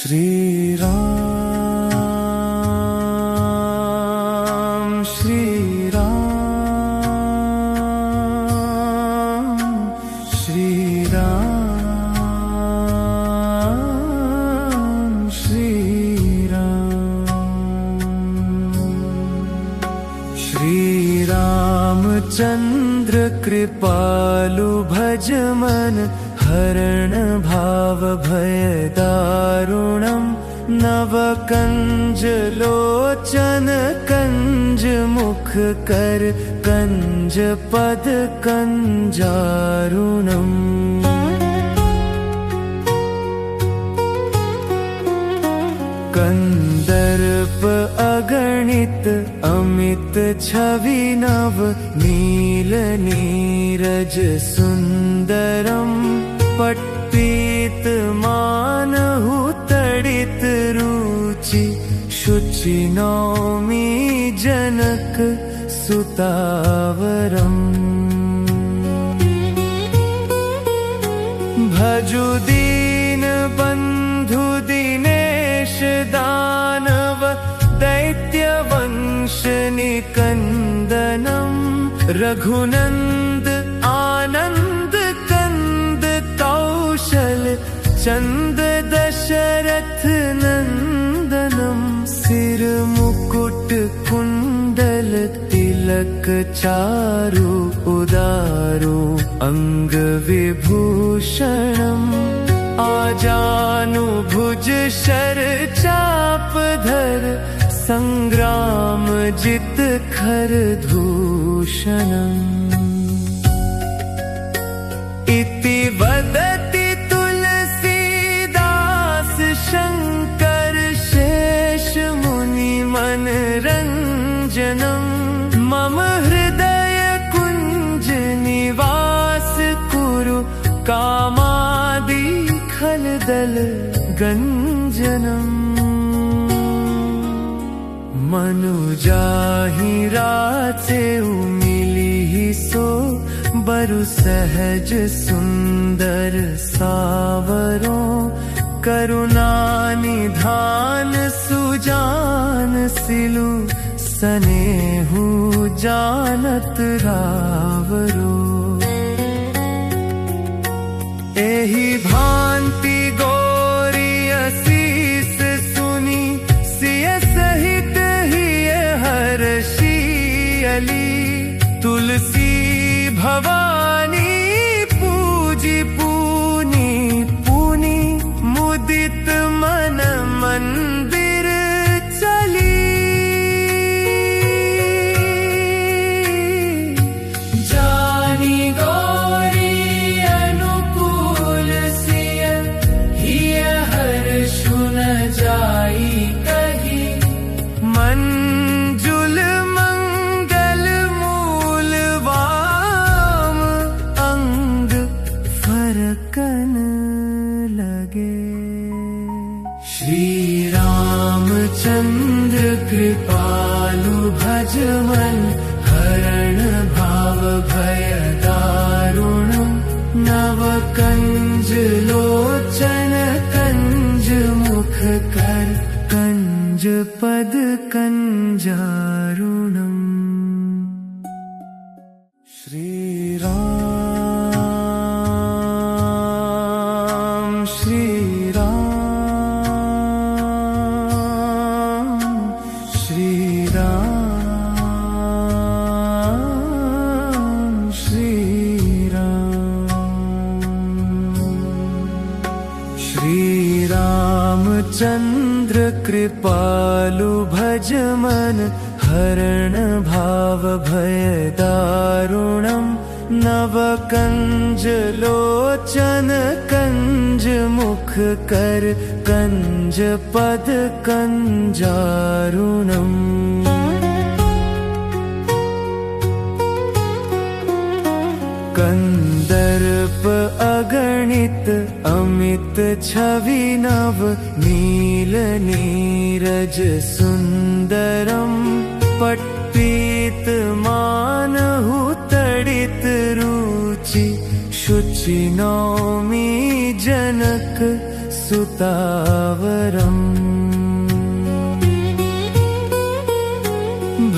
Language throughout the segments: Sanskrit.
श्री राम श्री राम श्री राम श्री राम। श्री रामचंद्र कृपालु भज मन हरण भाव भय दारुणं नव कंज लोचन कंज मुख कर कंज पद कंजारुणम्। कंदर्प अगणित अमित छवि नव नील नीरज सुंदरम पट्पीत मानहु तडित रुचि शुचि नौमि जनक सुतावरम्। भजु दीन बंधु दिनेश दानव दैत्य वंश निकंदनम रघुनंद आनंद कंद कौशल चंद दशरथ नंदनम। सिर मुकुट कुंडल तिलक चारु उदारु अंग विभूषणम। आजानु भुज शर चाप धर संग्राम जित खर दूषणम्। इति वदति तुलसीदास शंकर शेष मुनि मनरंजनम्। मम हृदय कुंज निवास कुरु कामादि खलदल गंजनम्। मनुजाहि राचे मिली सो बरु सहज सुंदर सावरो। करुणा निधान सुजान सिलु सनेहु जानत रावरो। एहि भांति गोरी असीस सुनी सिय सहित हिय हर्षियली। तुलसी भवानी पूजी पूनी पूनी मुदित मन मंदिर चली। जानी गौरी अनुकूल सिय हिय हर्षु न जाई कही। मंजुल मंगल मूल वाम अंग फरकन लगे। श्री रामचंद्र कृपालु भज मन हरण भाव भय दारुणम्। नव कंज लोचन कंज मुख कर कंज पद कंजारुणम्। श्री राम श्री राम श्री राम श्री राम। श्री रामचंद्र कृपालु भज मन हरण भाव भय दारुणम्। नव कंज लोचन कंज मुख कर कंज पद कंजारुणम्। कंदर्प अगणित अमित छवि नव नील नीरज सुंदरम पट्पीत मानहु तडित रुचि शुचि नौमि जनक सुतावरम्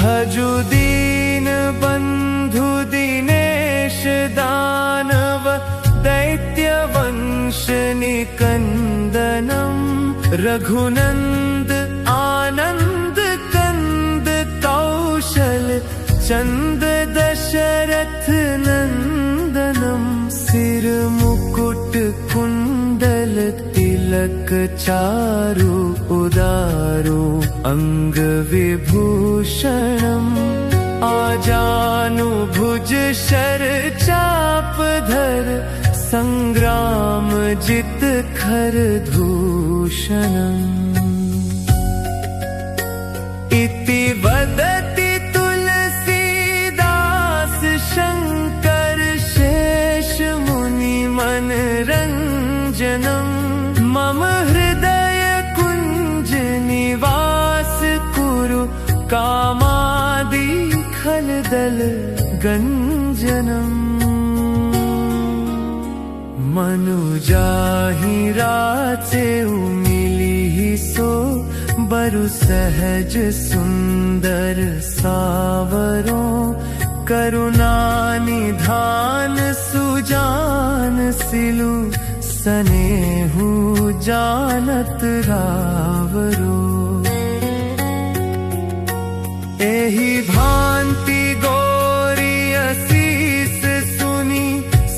भजु दीनबन्धु दिनेश दानव दैत्यवंश निकन्दनम् रघुनन्द आनन्द कंद कौशल चंद दशरथ नंदनम् सिर मुकुट कुंडल तिलक चारु उदारो अंग विभूषणम् आजानु भुज शर चाप धर संग्राम जित खर दूषणम् इति वदति तुलसीदास शंकर शेष मुनि मनरंजनम् मम हृदय कुंज निवास कुरु कामादि खलदल गंजनम् मनुजाहि राचे मिली सो बरु सहज सुंदर सावरो करुणा निधान सुजान सिलु सनेहु जानत रावरो एहि भांति गोरी असीस सुनी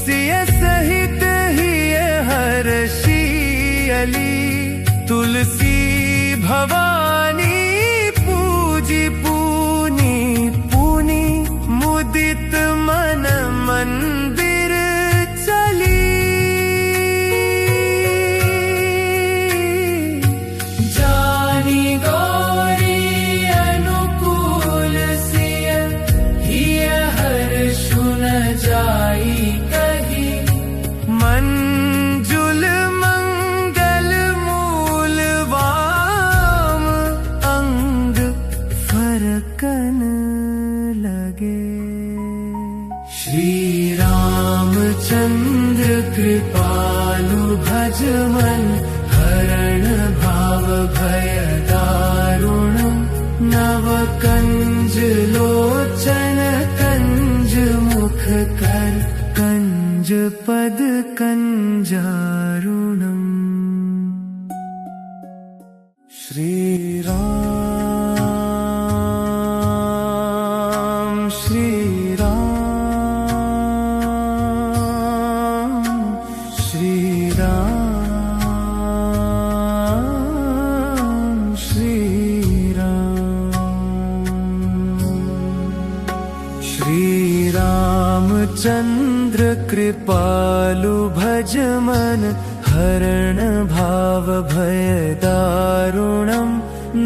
सिय सहित हिय हर्षियली तुलसी भवानी पूजी पूनी पूनी मुदित मन मंदिर चली जानी गौरी अनुकूल सिय हिय हर्षु न जाई कही मंजुल मंगल मूल वाम अंग फरकन लगे श्री रामचंद्र कृपालु भजमन हरण भाव भय दारुणम् नव कंज लोचन कंज मुख कर कंज पद कंजारुणम् श्री राम श्री राम श्री राम श्री राम श्री रामचंद्र कृपालु भजमन हरण भाव भय दारुणम्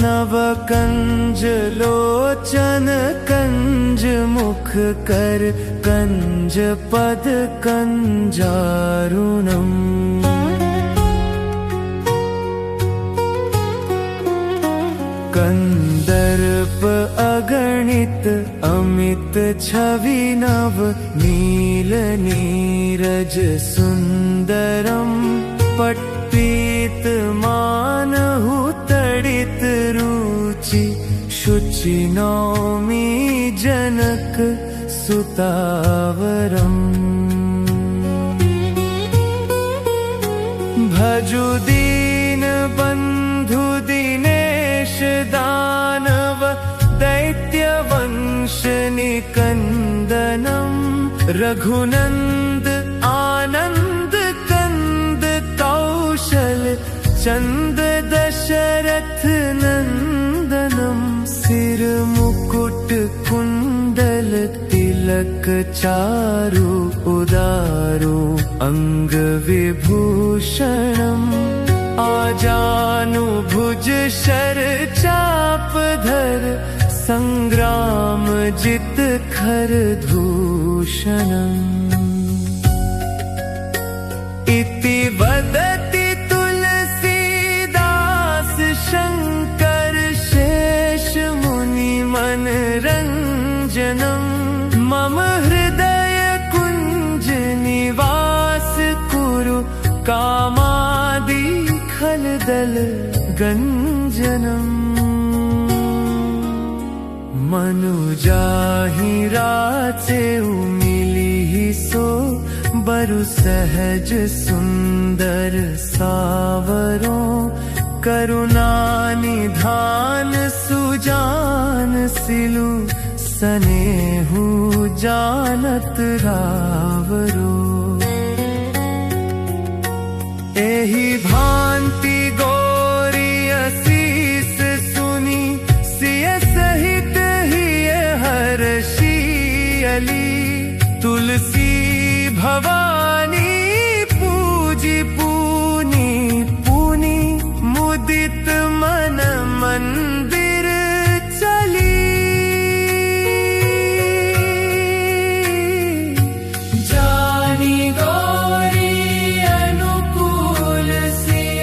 नव कंज लोचन कंज मुख कर कंज पद कंजारुणम् कंदर्प अगणित अमित छवि नव नील नीरज सुंदरम् पट्पीत मानहु तडित रुचि शुचि नौमि जनक सुतावरम् भजु दीनबन्धु दिनेश दानव दैत्यवंश निकन्दनम् रघुनन्द आनन्द कंद कौशल चंद दशरथ नंदनम् सिर मुकुट कुंडल तिलक चारु उदारो अंग विभूषणम् आजानु भुज शर चाप धर संग्राम जित खर दूषणम् इति वदति तुलसीदास शंकर शेष मुनि मनरंजनम् मम हृदय कुंज निवास कुरु कामादि खलदल गंजनम मनुजाहि राचे मिली सो बरु सहज सुंदर सावरों करुणा निधान सुजान सिलु सनेहु जानत रावरो एहि भांति गोरी असीस सुनी सिय सहित ही हर्षियली तुलसी भवानी पूजी पूनी पूनी मुदित मन मंदिर चली जानी गौरी अनुकूल सिय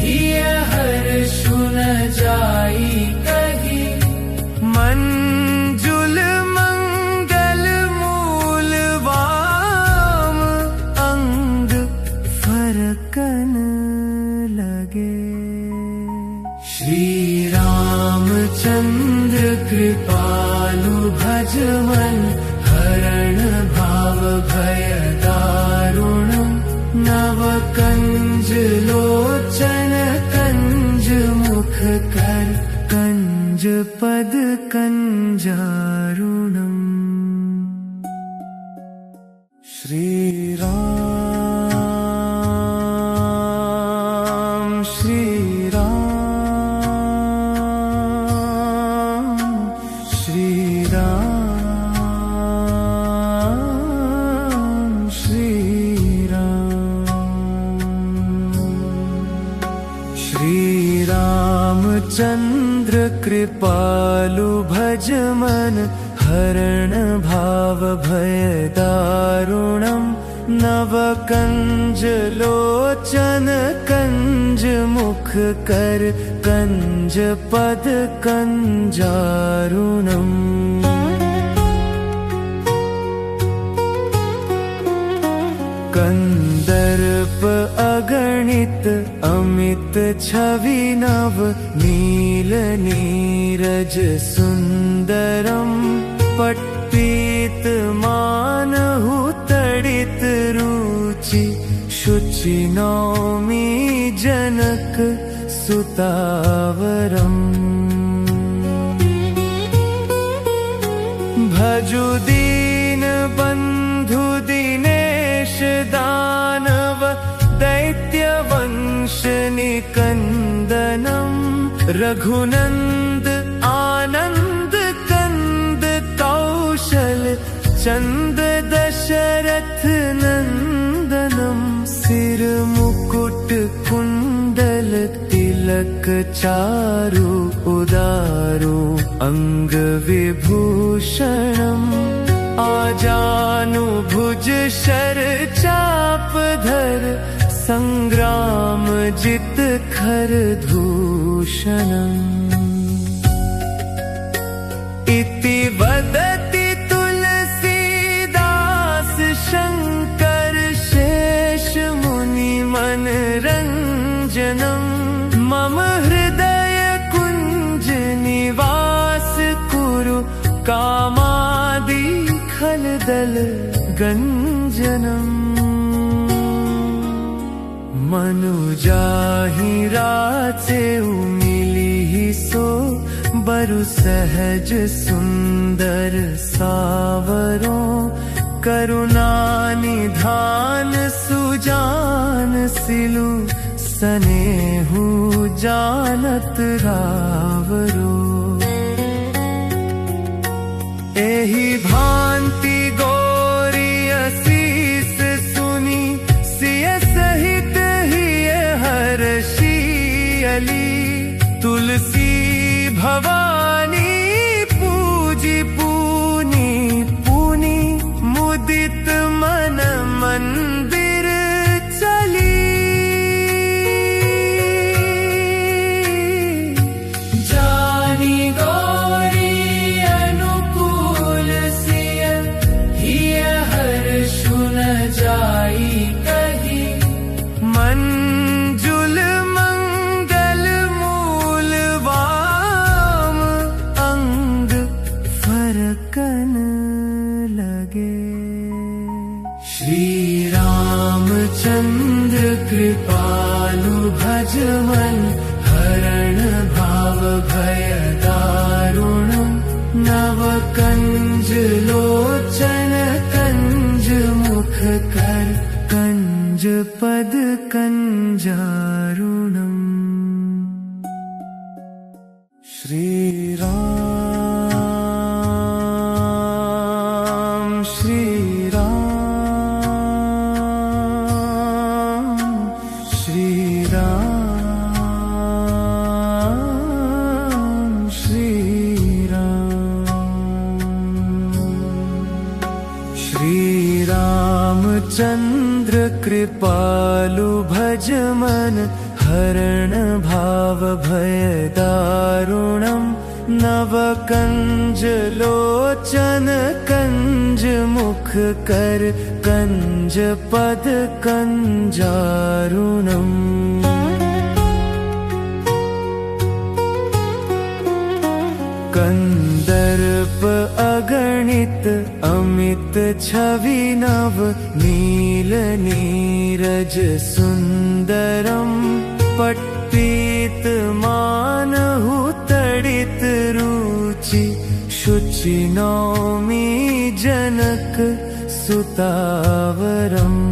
हिय हर्षु न जाई कही मंजुल मंगल मूल वाम अंग फरकन लगे। श्री रामचंद्र कृपालु भजमन हरण भाव भय दारुणम नव कंज लोचन कंज मुख कर कंज पद कंजारुणम। श्री राम श्री राम श्री राम श्री राम। श्री रामचंद्र कृपालु भजमन हरण भाव भय दारुणम नव कंज लोचन कंज मुख कर कंज पद कंजारुणम। कंदर्प अगणित अमित छवि नव नील नीरज सुंदरम पट्पीत मानहु तडित रुचि शुचि नौमि जनक सुतावरम। भजु दीन बंधु दिनेश दानव दैत्य वंश निकंदनम रघुनंद आनंद कंद कौशल चंद दशरथ नंदनम सिर मुकुट कुंडल तिलक चारु उदारु अंग विभूषणम आजानु भुज शर चाप धर संग्राम जित खर दूषणम। इति वदति तुलसीदास शंकर शेष मुनि मन रंजनम मम हृदय कुंज निवास कुरु कामादि खलदल गंजनम मनुजाहि राचे मिली सो बरु सहज सुंदर सावरों करुणा निधान सुजान सिलु सनेहु जानत रावरो एहि भांति गोरी असीस सुनी सिय सहित ही हर्षियली तुलसी भवानी पूजी पूनी पूनी मुदित मन मंदिर चली जानी गौरी अनुकूल सिय श्री रामचंद्र कृपालु भज मन, हरण भाव भय दारुणम्। नव कंज लोचन कंज मुख कर, कंज पद कंजारुणम्। श्री राम श्री राम श्री राम श्री राम। श्री रामचंद्र कृपालु भज मन, हरण भाव भय दारुणम्। नव कंज लोचन कंज मुख कर, कंज पद कंजारुणम्। कंदर्प अगणित अमित छवि नव, नील नीरज सुंदरम्। पट्पीत मानहु तडित रुचि, शुचि नौमि जनक सुतावरम्।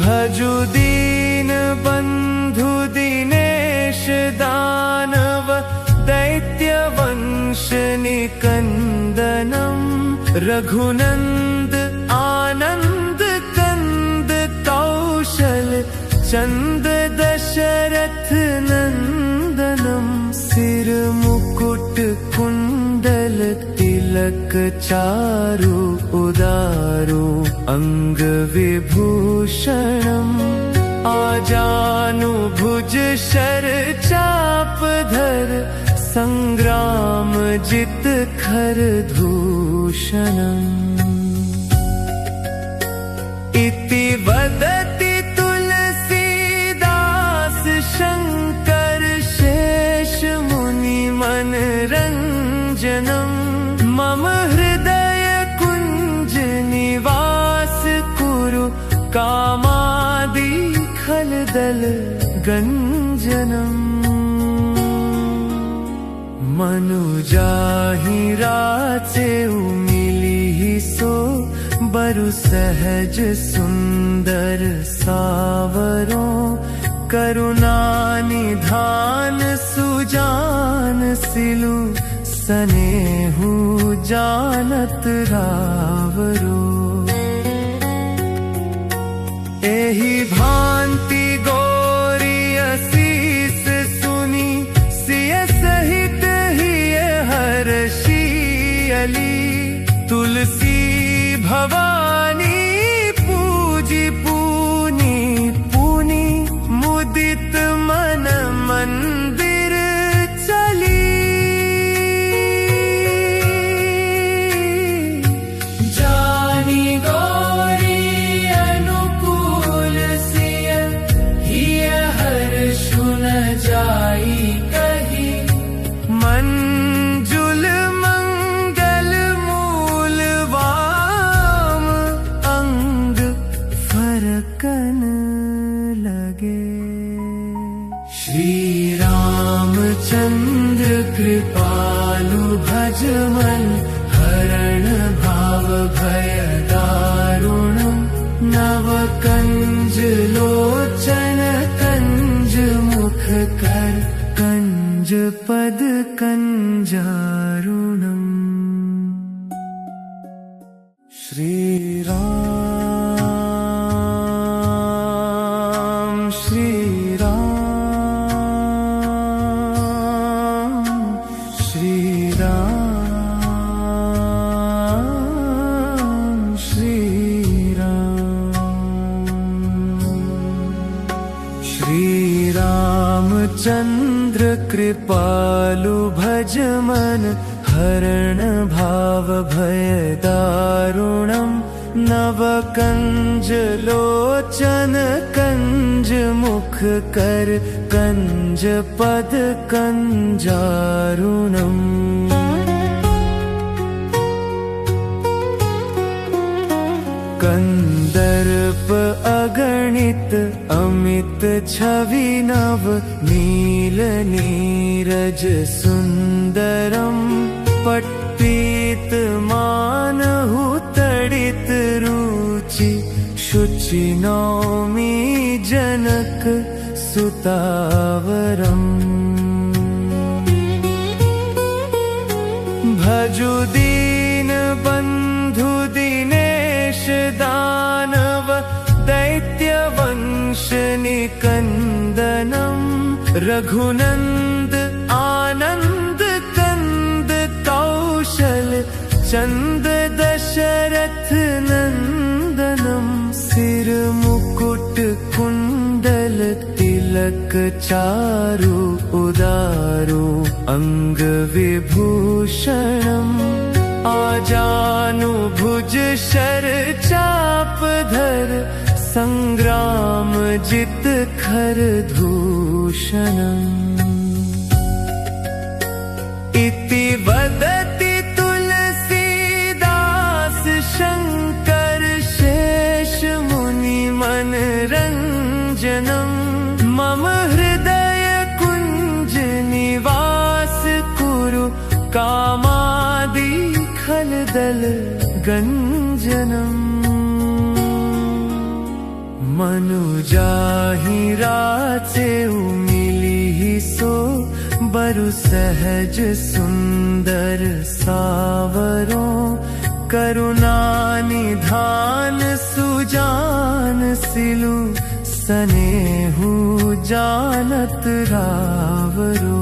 भजु दीन बंधु दिनेश दानव, दैत्य वंश निकंदनम्। रघुनंद आनंद कंद कौशल, चंद दशरथ नंदनम्। सिर मुकुट कुंडल तिलक चारु, उदारु अंग विभूषणम्। आजानु भुज शर चाप धर, संग्राम जित खर दूषणम्। इति वदति तुलसीदास शंकर, शेष मुनि मन रंजनम्। मम हृदय कुंज निवास कुरु, कामादि खलदल गंजनम्। मनुजाहि राचे मिली सो, बरु सहज सुंदर सावरों। करुणा निधान सुजान सिलु, सनेहु जानत रावरो। एहि भांति गोरी असीस सुनी, सिय सहित हिय हर्षियली। तुलसी भवानी पूजी पूनी, पूनी मुदित मन मंदिर चली। जानी गौरी अनुकूल सिय, हिय हर्षु न जाई कही। मंजुल मंगल मूल वाम, अंग फरकन लगे। श्री रामचंद्र कृपालु भज मन, हरण भाव भय दारुणम्। नव कंज लोचन कंज मुख कर, कंज पद कंजारुणम्। श्री राम श्री राम श्री राम श्री राम। श्री रामचंद्र कृपालु भज मन, हरण भाव भय दारुणम्। नव कंज लोचन कंज मुख कर, कंज पद कंजारुणम्। कंदर्प अगणित अमित छवि नव नील नीरज सुंदरम पट्पीत मानहु तडित रुचि शुचि नौमि जनक सुतावरम भजु दीन बंधु दिनेश दानव दैत्य वंश निकंदनम रघुनंद आनंद कंद कौशल चंद दशरथ नंदनम सिर मुकुट कुंडल तिलक चारु उदारु अंग विभूषणम आजानु भुज शर चाप धर संग्राम जित खर दूषणम इति वदति तुलसीदास शंकर शेष मुनि मनरंजनम मम हृदय कुंज निवास कुरु कामादि खलदल गंजनम मनुजाहि राचे मिली सो बरु सहज सुंदर सावरों करुणा निधान सुजान सिलु सनेहु जानत रावरो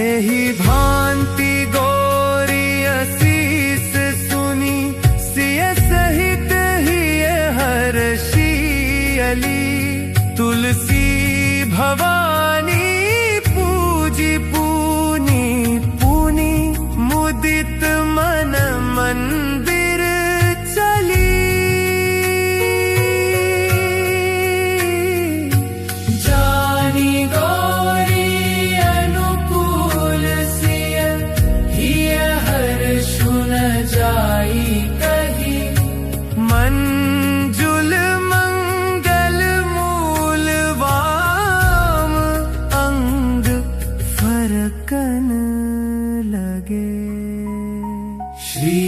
एहि भांति गोरी असीस सुनी सिय सहित हिय हर्षियली तुलसी भवानी पूजी पूनी पूनी मुदित मन मंदिर चली जानी गौरी अनुकूल सिय हिय हर्षु न जाई कही मंजुल मंगल मूल वाम अंग फरकन लगे श्री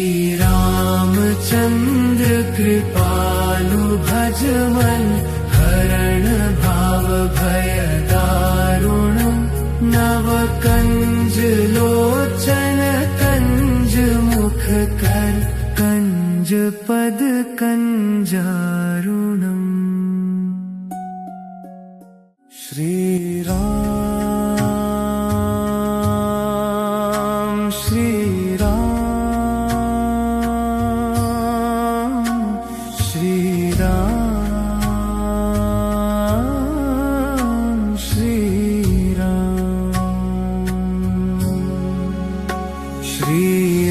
रामचंद्र कृपालु भजमन हरण भाव भय दारुणम नव कंज लोचन कंज मुख कर कंज पद कंजारुणम श्री राम श्री राम श्री राम श्री राम श्री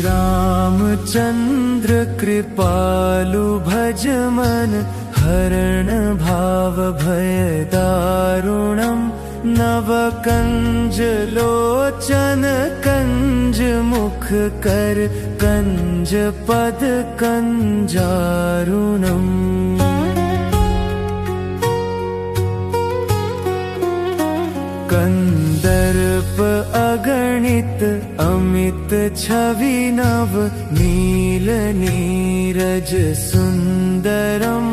रामचंद्र कृपालु भजमन हरण भाव भय दारुणम नव कंज लोचन कंज मुख कर कंज पद कंजारुणम कंदर्प अगणित अमित छवि नव नील नीरज सुंदरम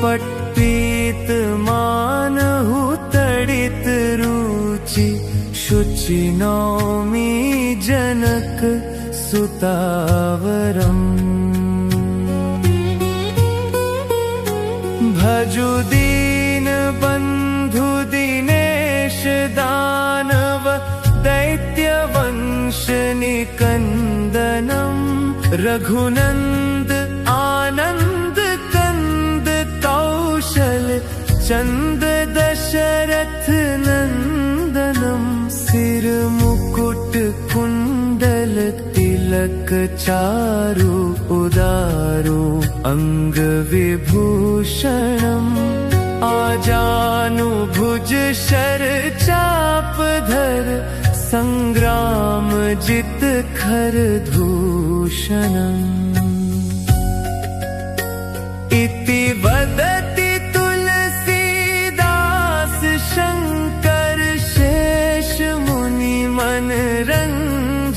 पट्पीत मानहु तडित रुचि शुचि नौमि जनक सुतावरम भजु दीन बंधु दिनेश दानव दैत्य वंश निकंदनम रघुनंद आनंद कंद कौशल चंद दशरथ नंदनम सिर मुकुट कुंडल तिलक चारु उदारु अंग विभूषणम आजानु भुज शर चाप धर संग्राम जित खर दूषणम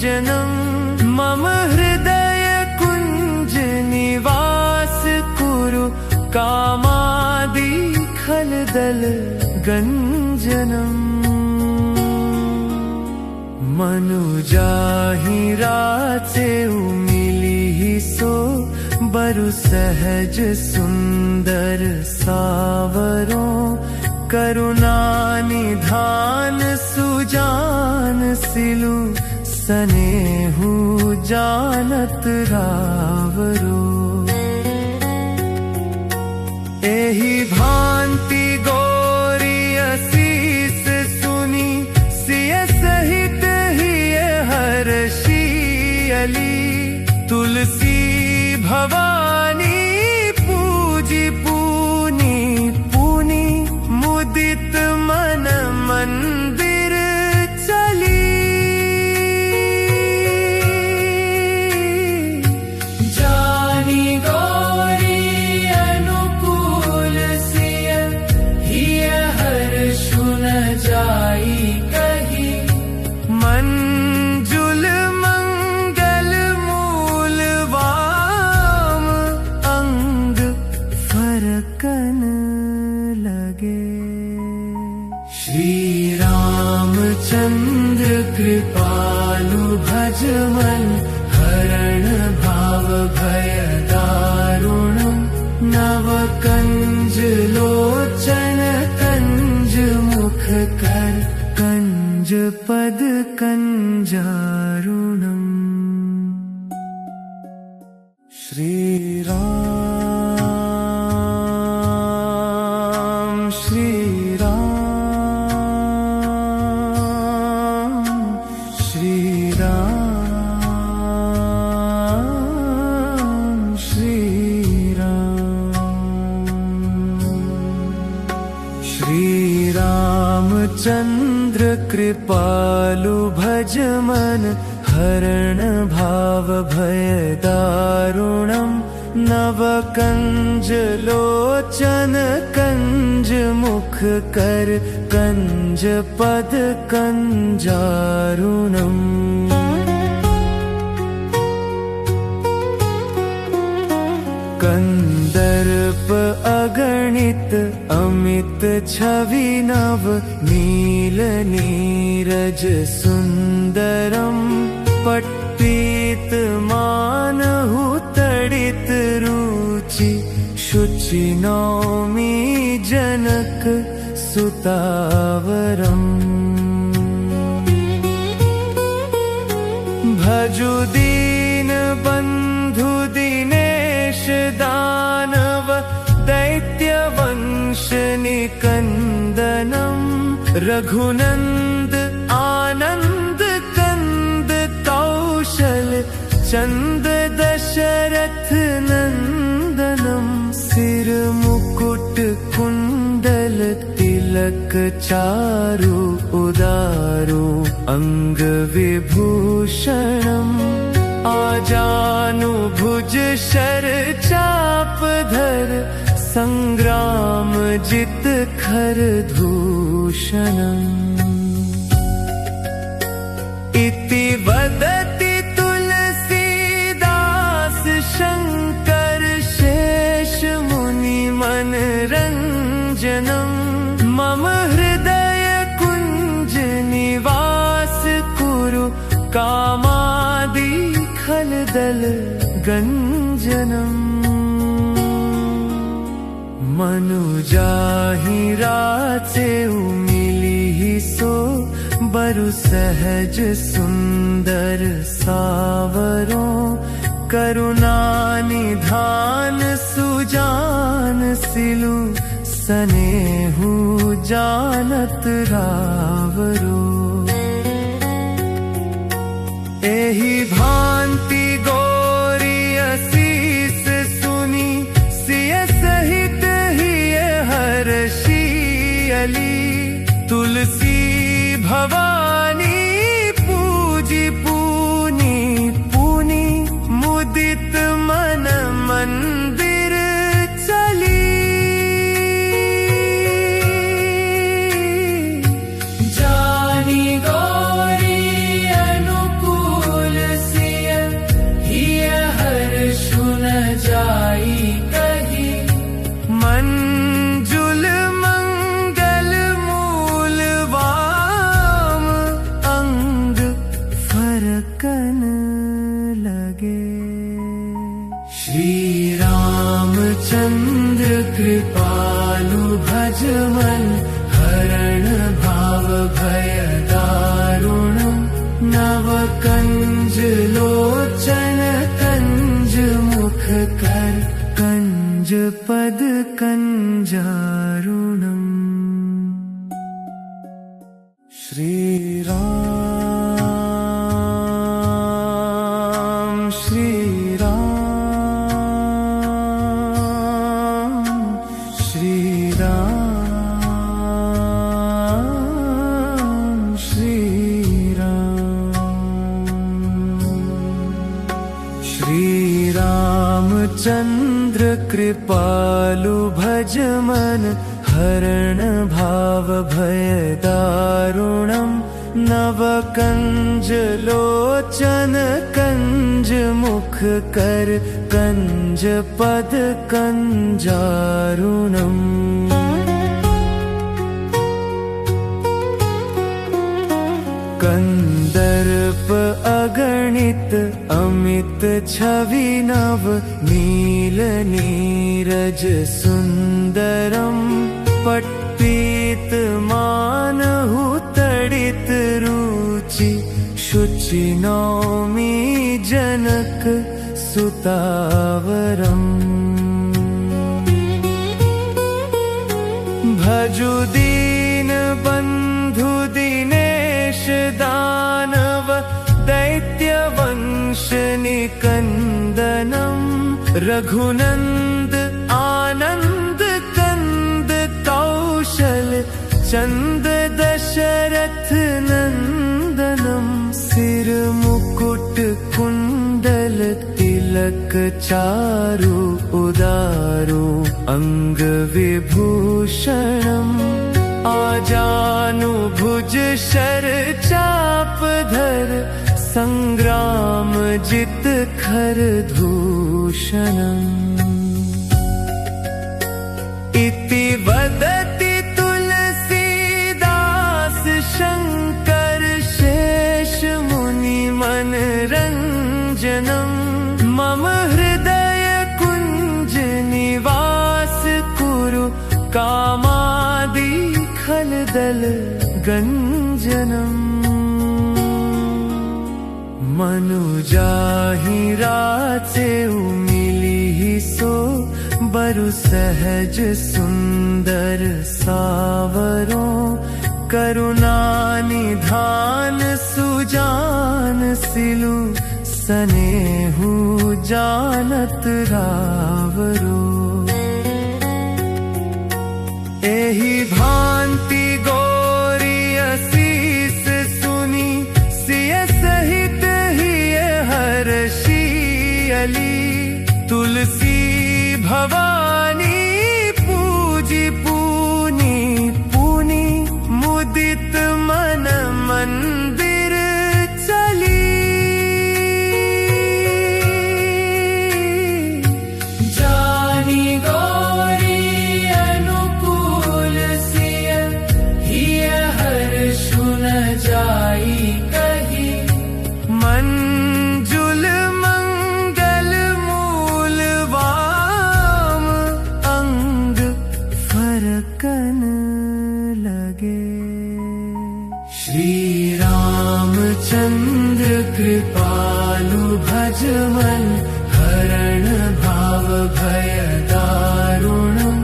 निरञ्जनम् मम हृदय कुञ्ज निवास कुरु कामादि खलदल गञ्जनम् मनुजाहि राचे मिली सो बरु सहज सुंदर सावरों करुणा निधान सुजान सिलु सनेहु जानत रावरो एहि भांति गोरी असीस सुनी सिय सहित ही हर्षियली तुलसी भवानी पूजी पूनी पूनी मुदित मन मंदिर चली जानी गौरी अनुकूल सिय हिय हर्षु न जाई कही मंजुल मंगल मूल वाम अंग फरकन लगे। श्री रामचंद्र कृपालु भजमन हरण भाव भय दारुणम नव कंज लोचन कंज मुख कर कंज पद कंजारुणम। श्री राम श्री राम श्री राम श्री राम। श्री रामचंद्र कृपालु भजमन हरण भाव भय दारुणम नव कंज लोचन कंज मुख कर कंज पद कंजारुणम। कंदर्प अगणित अमित छवि नव नील नीरज सुंदरम पट्टीत मानहु तडित रुचि शुचि नौमि जनक सुतावरम। भजु दीन बंधु दिनेश दानव दैत्य वंश निकंदनम रघुनंद आनंद कंद कौशल चंद दशरथ नंदनम। सिर मुकुट कुंडल तिलक चारु उदारु अंग विभूषणम आजानु भुज शर चाप धर संग्राम जित खर दूषणम। इति वदति तुलसीदास शंकर शेष मुनि मन रंजनम मम हृदय कुंज निवास कुरु कामादि खलदल गंजनम। मनुजाहि राचे मिली सो बरु सहज सुंदर सावरों करुणा निधान सुजान सिलु सनेहु जानत रावरो एहि भांति गोरी असीस सुनी सिय सहित ही हर्षियली तुलसी भवानी पूजी पूनी पूनी मुदित मन मंदिर चली जानी गौरी अनुकूल फरकन लगे। श्री रामचंद्र कृपालु भज मन, हरण भाव भय दारुणम। नव कंज लोचन कंज मुख कर, कंज पद कंजारुणम। श्री राम श्री राम श्री राम श्री राम। श्री रामचंद्र कृपालु भज मन, हरण भाव भय दारुणम। नव कंज लोचन कंज मुख कर, कंज पद कंजारुणम। कंदर्प अगणित अमित छवि नव, नील नीरज सुंदरम। पट्पीत मानहु तडित रुचि, शुचि नौमि जनक सुतावरम। भजु दीन बंधु दिनेश दानव, दैत्य वंश निकंदनम। रघुनंद आनंद कंद कौशल, चंद दशरथ नंदनम। सिर मुकुट कुंडल तिलक चारु, उदारु अंग विभूषणम। आजानु भुज शर चाप धर, संग्राम जित खर दूषणम। इति वदति तुलसीदास शंकर, शेष मुनि मन रंजनम। मम हृदय कुंज निवास कुरु, कामादि खलदल गंजनम। मनुजाहि राचे मिली सो, बरु सहज सुंदर सावरों। करुणा निधान सुजान सिलु, सनेहु जानत रावरो। एहि भांति गोरी असीस सुनी, सिय सहित हिय हर्षियली। तुलसी भवानी पूजी पूनी, पूनी मुदित मन मंदिर चली। जानी गौरी अनुकूल सिय, हिय हर्षु न जाई कही। मंजुल मंगल मूल वाम, अंग फरकन लगे। श्री रामचंद्र कृपालु भज मन, हरण भाव भय दारुणम।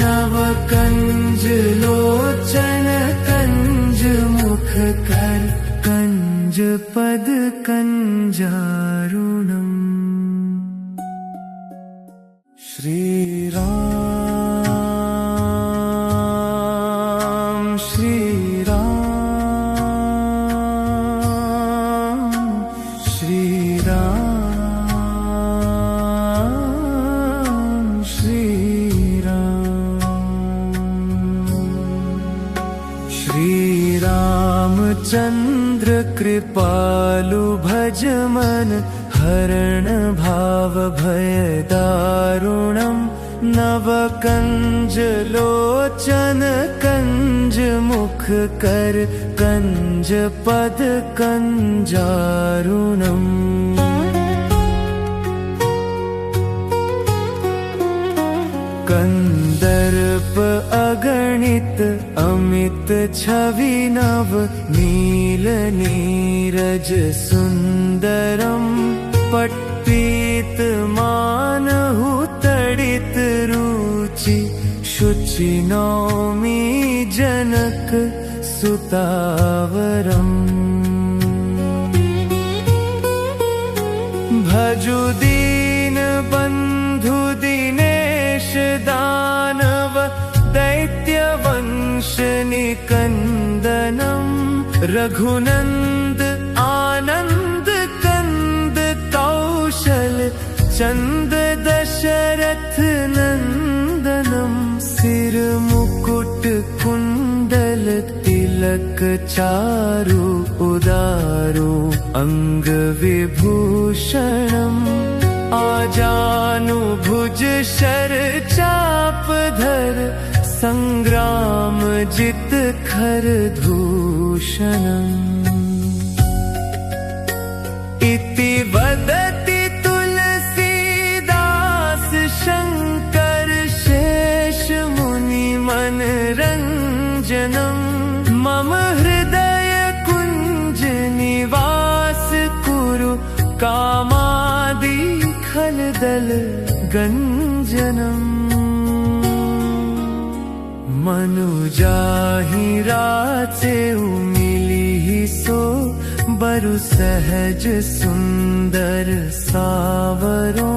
नव कंज लोचन कंज मुख कर, कंज पद कंजारुणम। श्री राम श्री राम श्री राम श्री राम। श्री रामचंद्र कृपालु भज मन, हरण भाव भय दारुणम। नव कंज लोचन कंज मुख कर कंज पद कंजारुणम् कंदर्प अगणित अमित छवि नव नील नीरज सुंदरम पट्पीत मानहु तडित रुचि शुचि नौमि जनक सुतावरम् भजु दीन बंधु दिनेश दानव दैत्य वंश निकंदनम् रघुनंद आनंद कंद कौशल चंद दशरथ नंदनम् सिर मुकुट कुंडल तिलक चारु उदारु अंग विभूषणम् आजानु भुज शर चाप धर संग्राम जित खर दूषणम् इति वदति तुलसीदास शंकर शेष मुनि मनरंजनम् मम हृदय कुंज निवास कुरु कामादि खलदल गंजनम् मनुजाहि राचे मिली सो बरु सहज सुंदर सावरो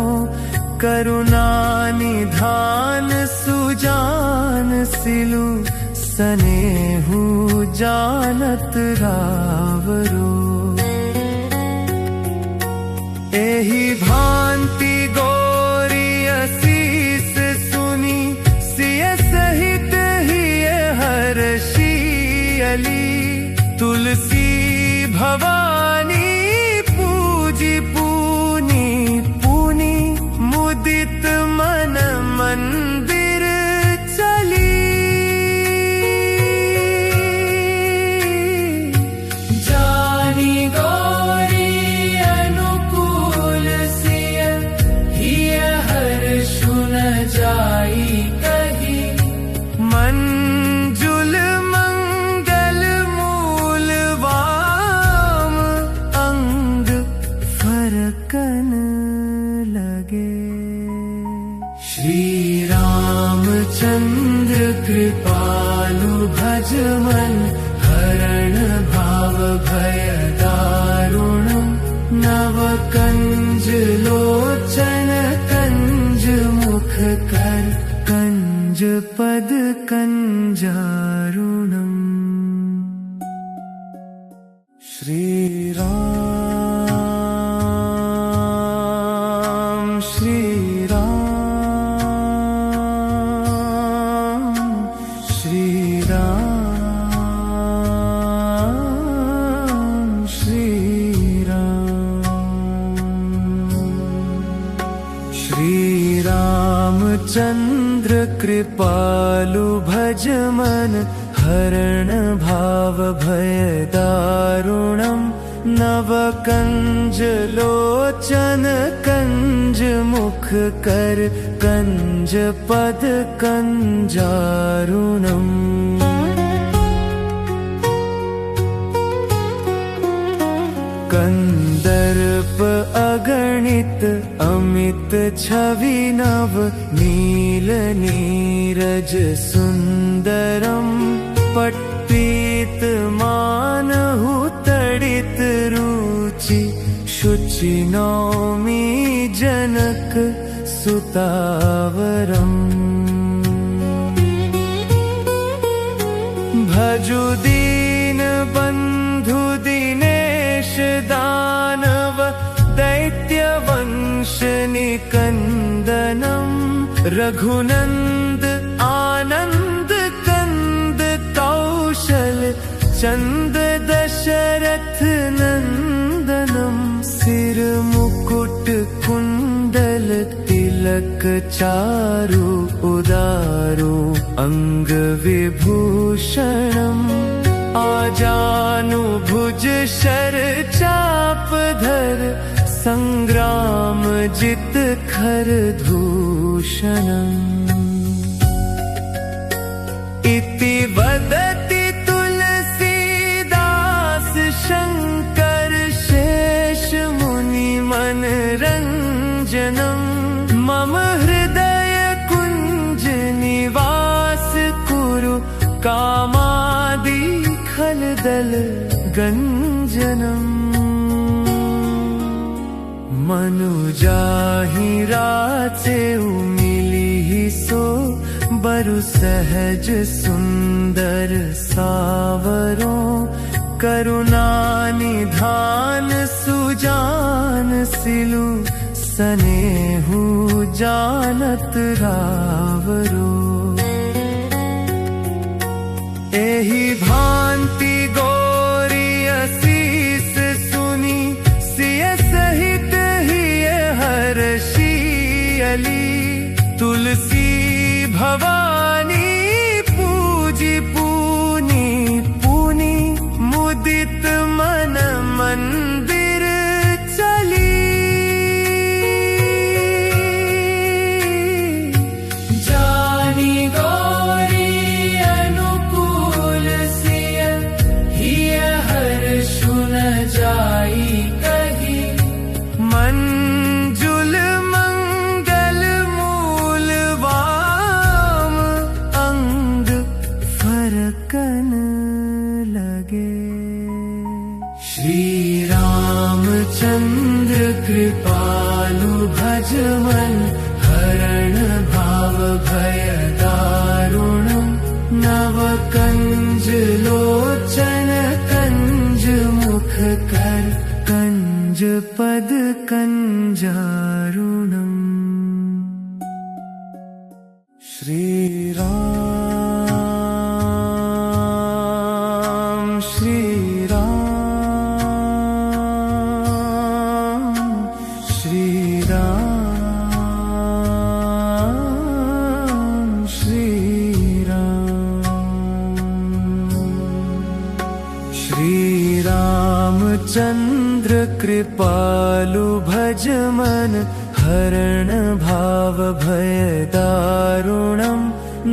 करुणा निधान सुजान सिलु सनेहु जानत रावरो एहि भांति गोरी असीस सुनी सिय सहित हिय हर्षियली तुलसी भवानी पूजी पूनी पूनी मुदित मन मंदिर चली जानी गौरी अनुकूल सिय हिय हर्षु न जाई कही मंजुल मंगल मूल वाम अंग फरकन लगे। श्री रामचंद्र कृपालु भजमन हरण भाव भय दारुणम् नव कंज लोचन कंज मुख कर कंज पद कंजारुणम् श्री राम श्री राम श्री राम श्री राम श्री रामचंद्र कृपालु भजमन हरण भाव भय दारुणम् नव कंज लोचन कंज मुख कर कंज पद कंजारुणम् कंदर्प अगणित अमित छवि नव नील नीरज सुंदरम् पट्पीत मानहु तडित रुचि शुचि नौमि जनक सुतावरम् भजु दीन बंधु दिनेश दानव दैत्य वंश निकंदनम् रघुनंद आनंद कंद कौशल चंद दशरथ नंदनम् सिर मुकुट कुंडल तिलक तिलक चारु उदारु अंग विभूषणम् आजानु भुज शर चापधर संग्राम जित खर दूषणम् इति वदति तुलसीदास शंकर शेष मुनि मनरंजनम् मम हृदय कुंज निवास कुरु कामादि खलदल गंजनम् मनुजाहि राचे मिली सो बरु सहज सुंदर सावरों करुणा निधान सुजान सिलु सनेहु जानत रावरो एहि भांति गोरी असीस सुनी सिय सहित ही हर्षियली तुलसी भवानी पूजी पूनी पूनी मुदित मन मंदिर चली जानी गौरी अनुकूल सिय हिय हर्षु न जाई कही मंजुल मंगल मूल वाम अंग फरकन लगे। श्री रामचंद्र कृपालु भजमन हरण भाव भय दारुणम् नव कंज लोचन कंज मुख कर कंज पद कंजारुणम्। श्री राम श्री राम श्री राम श्री राम। श्री रामचंद्र कृपालु भजमन हरण भाव भय दारुणम्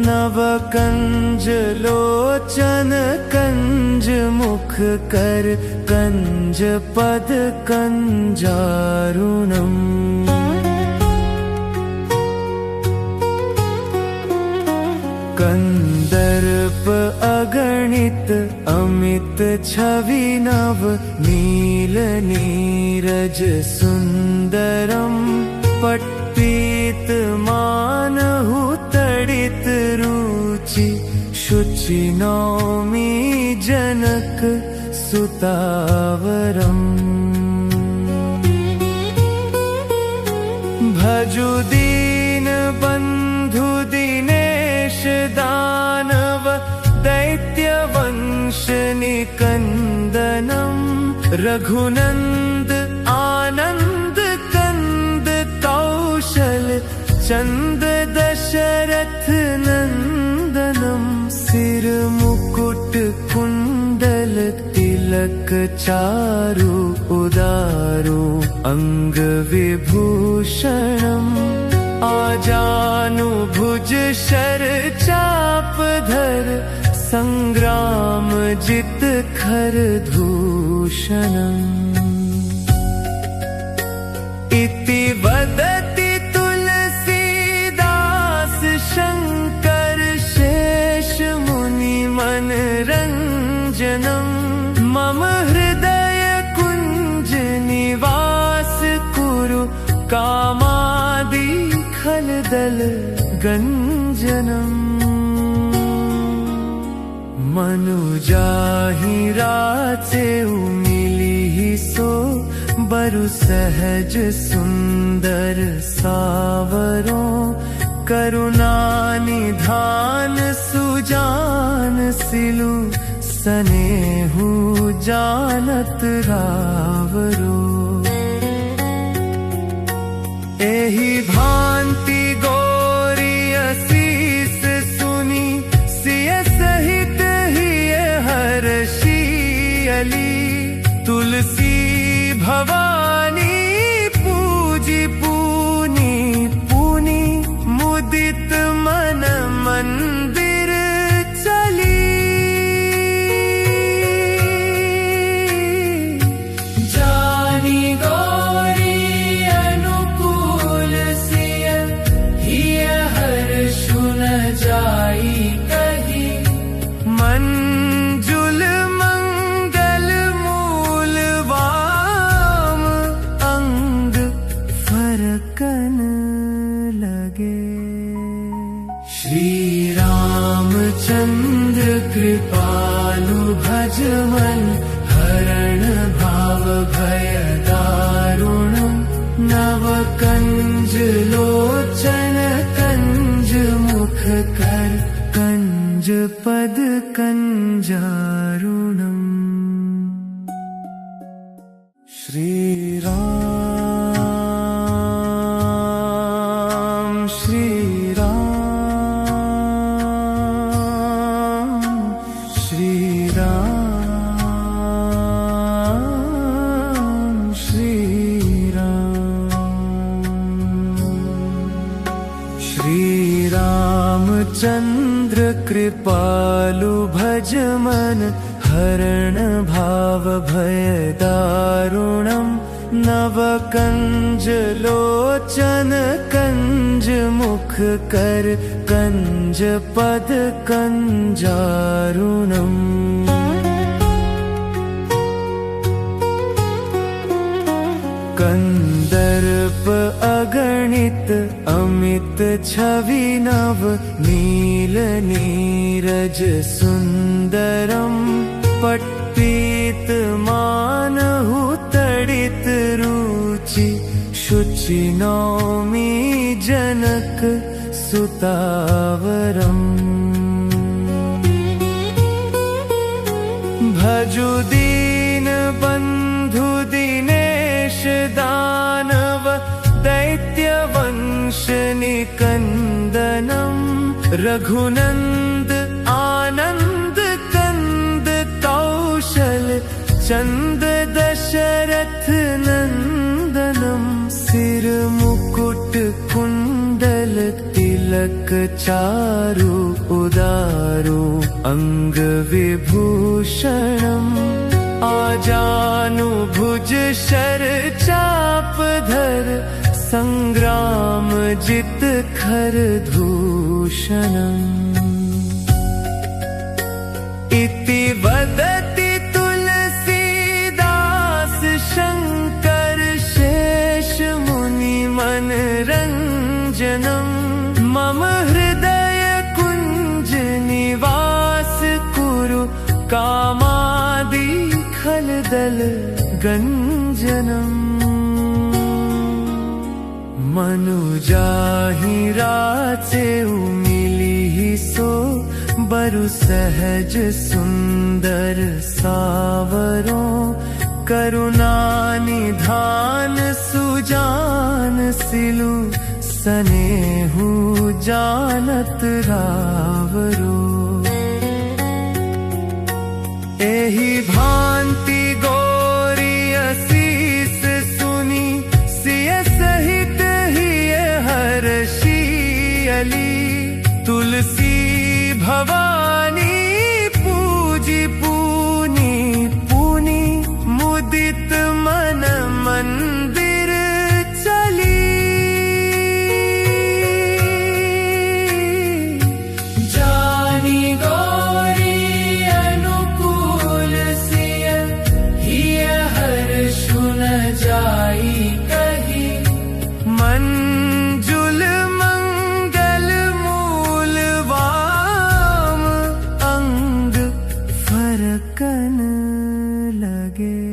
नव कंज लोचन कंज मुख कर कंज पद कंजारुणम्। कंदर्प अगणित अमित छवि नव नील नीरज सुंदरम् पट्पीत मानहु तडित रुचि शुचि नौमि जनक सुतावरम्। भजु दीन बंधु दिनेश दानव दैत्य वंश निकंदनम् रघुनंद आनंद कंद कौशल चंद दशरथ नंदनम् सिर मुकुट कुंडल तिलक चारु उदारु अंग विभूषणम् आजानु भुज शर चापधर संग्राम जित खर दूषणम् इति वदति तुलसीदास शंकर शेष मुनि मनरंजनम् मम हृदय कुंज निवास कुरु कामादि खलदल गंजनम् मनुजाहि राचे मिली सो बरु सहज सुंदर सावरों करुणा निधान सुजान सिलु सनेहु जानत रावरो एहि भांति कंज लोचन कंज मुख कर कंज पद कंजारुणम्। श्री राम श्री राम श्री राम श्री राम। श्री रामचंद्र कृपालु भज मन हरण भाव भय दारुणम्। नव कंज लोचन कंज मुख कर कंज पद कंजारुणम्। कंदर्प अगणित अमित छवि नव नील नीरज सुंदरम्। पट्पीत मानहु तडित रुचि शुचि नौमि जनक सुतावरम्। भजु दीन बंधु दिनेश दानव दैत्य वंश निकंदनम्। रघुनंद आनंद कंद कौशल चंद दशरथ नंदनम्। सिर मुकुट कुंडल तिलक चारु उदारु अंग विभूषणम्। आजानु भुज शर चाप धर संग्राम जित खर दूषणम्। इति वदति तुलसीदास शंकर शेष मुनि मनरंजनम्। मम हृदय कुंज निवास कुरु कामादि खलदल गंजनम्। मनुजाहि राचे मिली सो बरु सहज सुंदर सावरों। करुणा निधान सुजान सिलु सनेहु जानत रावरो। एहि भांति गोरी असीस सुनी सिय सहित हिय हर्षियली। तुलसी भवानी पूजी पूनी पूनी मुदित मन मंदिर चली। जानी गौरी अनुकूल सिय हिय हर्षु न जाई कही। मंजुल मंगल मूल वाम अंग फरकन लगे।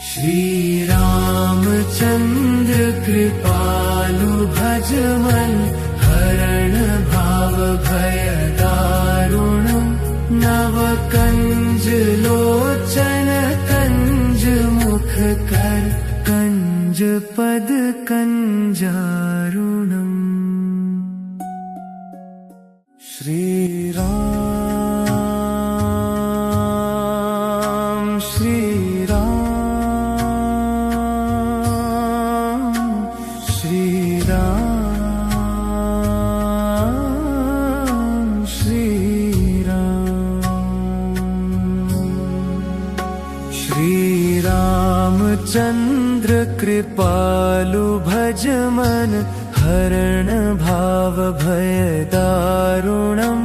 श्री रामचंद्र कृपालु भज मन हरण भाव भय दारुणम्। नव कंज लोचन कंज मुख कर कंज पद कंजारुणम्। श्री राम श्री राम श्री राम श्री राम। श्री रामचंद्र कृपालु भज मन हरण भाव भय दारुणम्।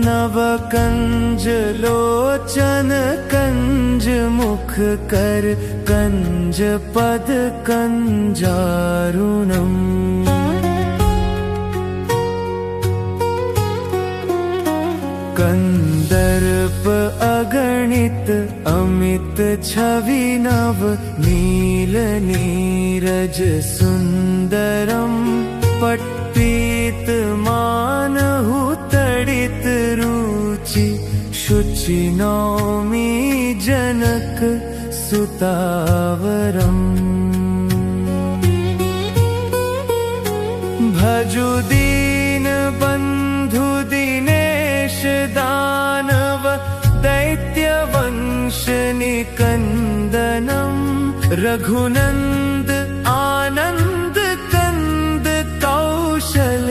नव कंज लोचन कंज मुख कर कंज पद कंजारुणम्। कंद कन्दर्प अगणित अमित छवि नव नील नीरज सुन्दरम् पट्पीत मानहु तडित रुचि शुचि नौमि जनक सुतावरम् भजु दीन बन्धु दिनेश दानव दैत्य वंश निकन्दनम् रघुनन्द आनन्द कंद कौशल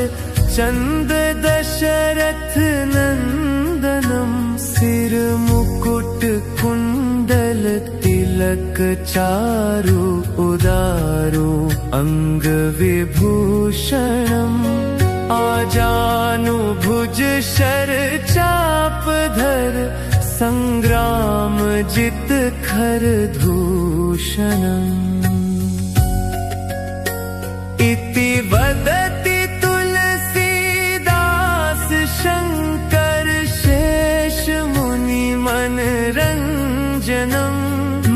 चंद दशरथ नन्दनम् सिर मुकुट कुण्डल तिलक चारु उदारु अंग विभूषणम् आजानु भुज शर चाप धर संग्राम जित खर दूषणम् इति वदति तुलसीदास शंकर शेष मुनि मनरंजनम्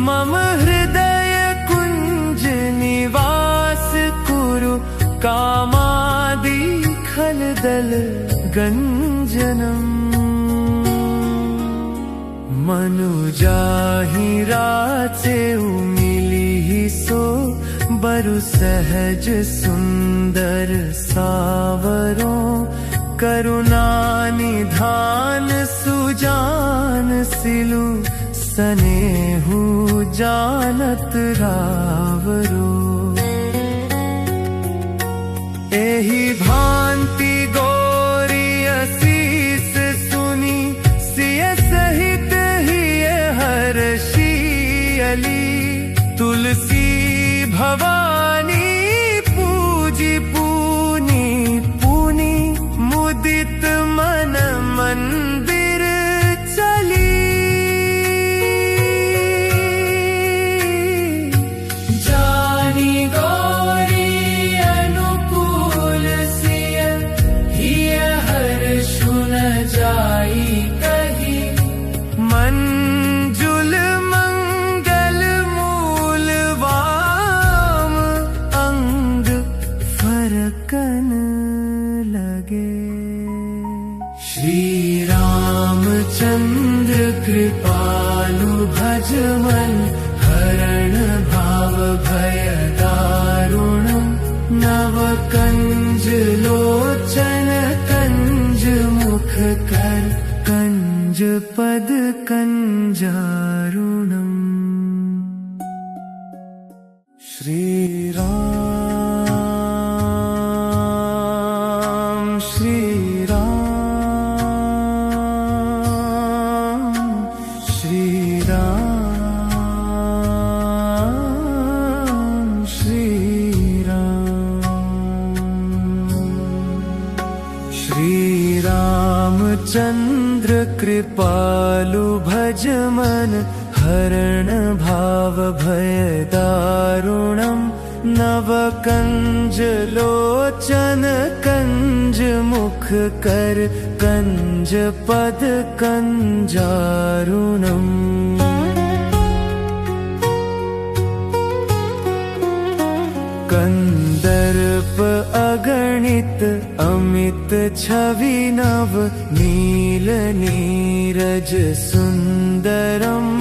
मम हृदय कुंज निवास कुरु कामादि खलदल गंजनम् मनुजाहि राचे मिली सो बरु सहज सुंदर सावरों करुणा निधान सुजान सिलु सनेहु जानत रावरो एहि भांति गोरी असीस सुनी सिय सहित हिय हर्षियली तुलसी भवानी पूजी पूनी पूनी मुदित मन मंदिर चली जानी गौरी अनुकूल सिय हिय हर्षु न जाई कही मंजुल मंगल मूल वाम अंग फरकन लगे। श्री रामचंद्र कृपालु भजमन हरण भाव भय दारुणम् नव कंज लोचन कंज मुख कर कंज पद कंजारुणम्। श्री राम श्री राम श्री राम श्री राम। श्री रामचंद्र कृपालु भजमन हरण भाव भय दारुणम् नव कंज लोचन कंज मुख कर कंज पद कंजारुणम्। कन्दर्प अगणित अमित छवि नव नील नीरज सुन्दरम्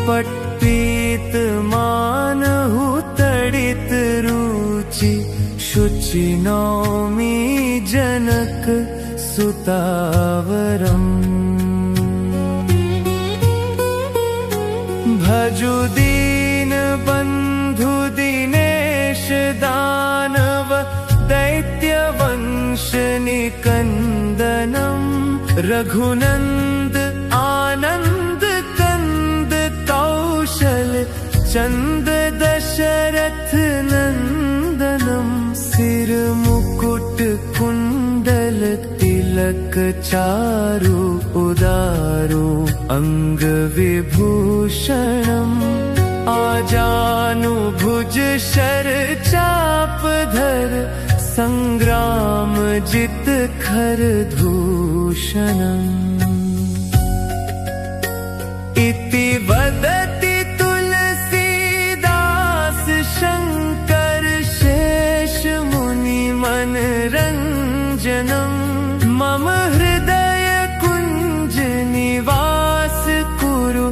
पट्पीत मानहु तडित रुचि शुचि नौमि जनक सुतावरम्। भजु दीन बन्धु दिनेश दानव दैत्य वंश निकन्दनम् रघुनन्द आनन्द कंद कौशल चंद दशरथ नन्दनम् सिर मुकुट कुण्डल तिलक चारु उदारु अंग विभूषणम् आजानु भुज शर चाप धर संग्राम जित खर दूषणम्। इति वदति तुलसीदास शंकर शेष मुनि मनरंजनम् मम हृदय कुंज निवास कुरु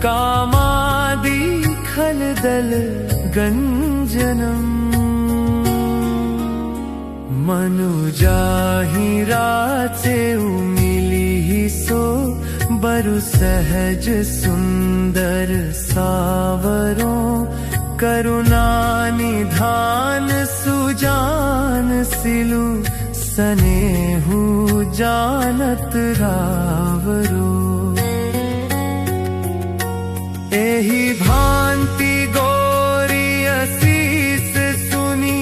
कामादि खलदल गंजनम् मनुजाहि राचे मिली सो बरु सहज सुंदर सावरों करुणा निधान सुजान सिलु सनेहु जानत रावरो एहि भांति गोरी असीस सुनी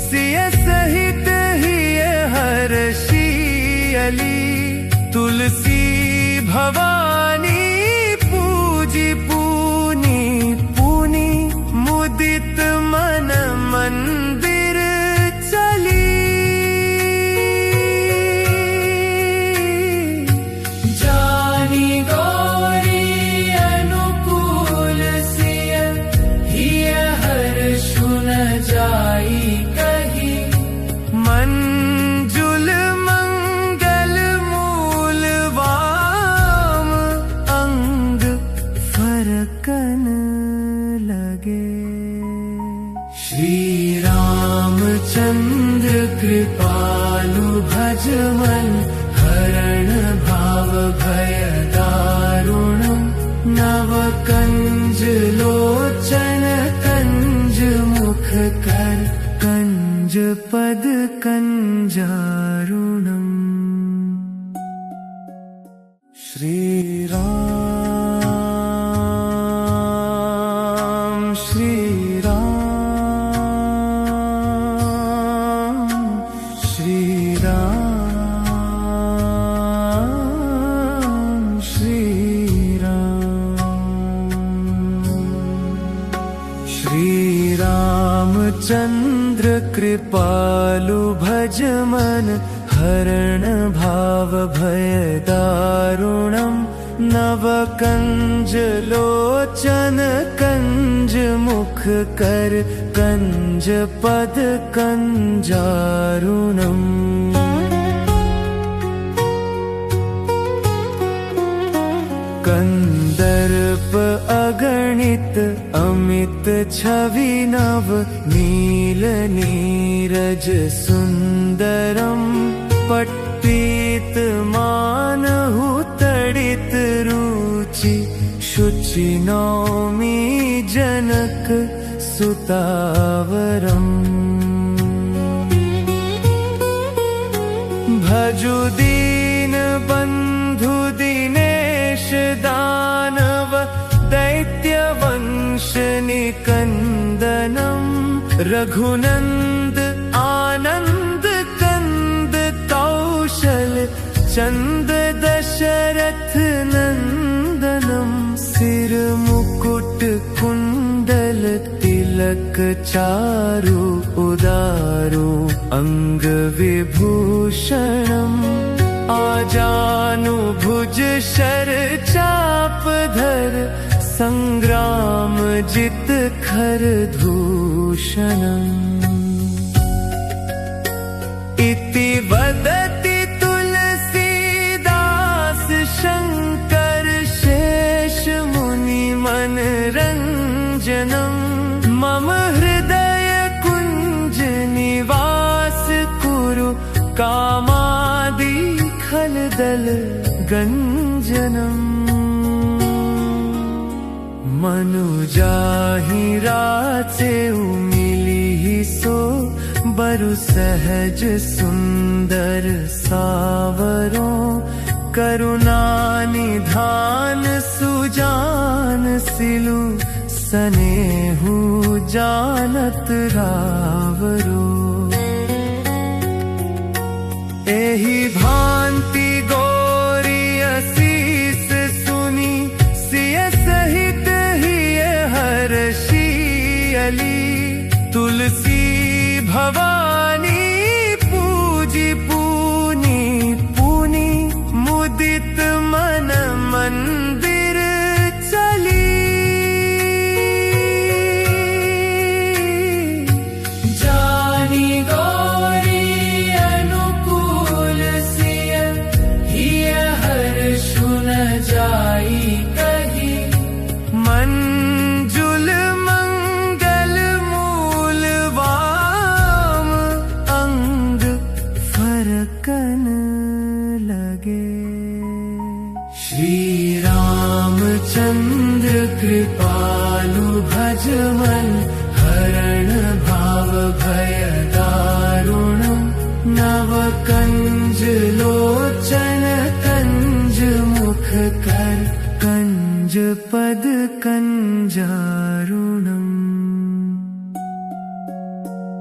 सिय सहित ही हर्षियली तुलसी भवानी पूजी पूनी पूनी मुदित मन मंदिर चली जानी गौरी अनुकूल सिय हिय हर्षु न जाई कही मंजुल मंगल मूल वाम अंग फरकन लगे। श्री रामचंद्र कृपालु भजमन हरण भाव भय दारुणम् नव कंज लोचन कंज मुख कर कंज पद कंजारुणम्। श्री राम श्री राम श्री राम श्री राम। श्री रामचंद्र कृपालु भजमन हरण भाव भय दारुणम् नव कंज लोचन कंज मुख कर कंज पद कंजारुणम्। कंदर्प अगणित अमित छवि नव नील नीरज सुंदरम् पट्टीत मानहु तडित रुचि शुचि नौमि जनक सुतावरम्। भजु दीन बंधु दिनेश दानव दैत्य वंश निकंदनम् रघुनंद आनंद कंद कौशल चंद दशरथ नंदनम् सिर मुकुट कुंडल तिलक चारु उदारु अंग विभूषणम् आजानु भुज शर चाप धर संग्राम जित खर दूषणम्। इति वदति तुलसीदास शंकर शेष मुनि मनरंजनम् मम हृदय कुंज निवास कुरु कामादि खलदल गंजनम्। मनुजाहि राचे मिली सो बरु सहज सुंदर सावरों करुणा निधान सुजान सिलु सनेहु जानत रावरो एहि भांति गोरी असीस सुनी सिय सहित ही हर्षियली तुलसी भवानी पूजी पूनी पूनी मुदित मन मंदिर चली कंज लोचन कंज मुख कर कंज पद कंजारुणम।